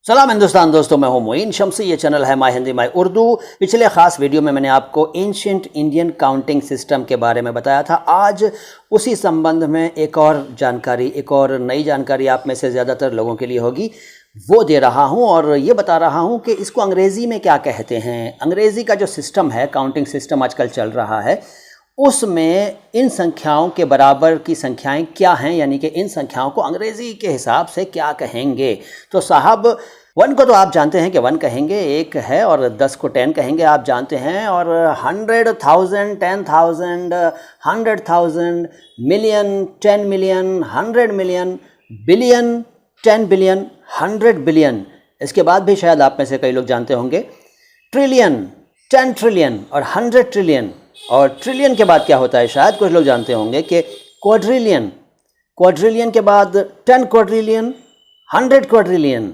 सलाम हिंदुस्तान दोस्तों, मैं हूं मोइन शम्सी। ये चैनल है माय हिंदी माय उर्दू। पिछले ख़ास वीडियो में मैंने आपको एंशिएंट इंडियन काउंटिंग सिस्टम के बारे में बताया था। आज उसी संबंध में एक और नई जानकारी आप में से ज़्यादातर लोगों के लिए होगी, वो दे रहा हूं और ये बता रहा हूं कि इसको अंग्रेज़ी में क्या कहते हैं। अंग्रेज़ी का जो सिस्टम है, काउंटिंग सिस्टम आजकल चल रहा है, उसमें इन संख्याओं के बराबर की संख्याएं क्या हैं, यानी कि इन संख्याओं को अंग्रेज़ी के हिसाब से क्या कहेंगे। तो साहब, 1 को तो आप जानते हैं कि 1 कहेंगे, 1 है, और 10 को 10 कहेंगे, आप जानते हैं। और 100,000, 10,000, 100,000, million, 10 million, 100 million, billion, 10 billion, 100 billion. इसके बाद भी शायद आप में से कई लोग जानते होंगे ट्रिलियन, 10 ट्रिलियन और 100 ट्रिलियन। और ट्रिलियन के बाद क्या होता है, शायद कुछ लोग जानते होंगे कि क्वाड्रिलियन, क्वाड्रिलियन के बाद 10 क्वाड्रिलियन, 100 क्वाड्रिलियन,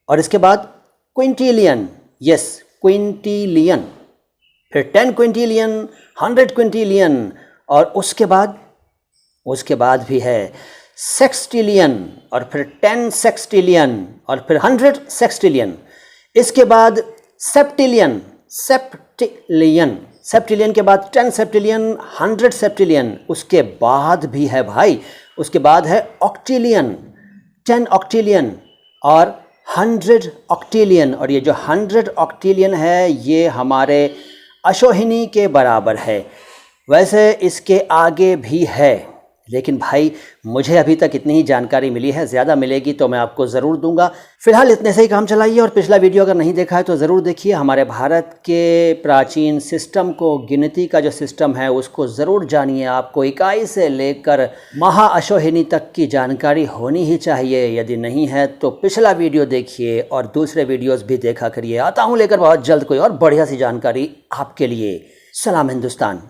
और इसके बाद क्विंटिलियन, यस क्विंटिलियन, फिर 10 क्विंटिलियन, 100 क्विंटिलियन, और उसके बाद भी है सेक्सटिलियन, और फिर 10 सेक्सटिलियन, और फिर 100 सेक्सटिलियन। इसके बाद सेप्टिलियन, सेप्टिलियन के बाद 10 सेप्टिलियन, 100 सेप्टिलियन। उसके बाद भी है भाई, उसके बाद है ऑक्टिलियन, 10 ऑक्टिलियन और 100 ऑक्टिलियन। और ये जो 100 ऑक्टिलियन है, ये हमारे अशोहिनी के बराबर है। वैसे इसके आगे भी है, लेकिन भाई मुझे अभी तक इतनी ही जानकारी मिली है, ज़्यादा मिलेगी तो मैं आपको ज़रूर दूंगा। फिलहाल इतने से ही काम चलाइए, और पिछला वीडियो अगर नहीं देखा है तो ज़रूर देखिए। हमारे भारत के प्राचीन सिस्टम को, गिनती का जो सिस्टम है उसको ज़रूर जानिए। आपको इकाई से लेकर महाअशोहिनी तक की जानकारी होनी ही चाहिए। यदि नहीं है तो पिछला वीडियो देखिए और दूसरे वीडियोज़ भी देखा करिए। आता हूँ लेकर बहुत जल्द कोई और बढ़िया सी जानकारी आपके लिए। सलाम हिंदुस्तान।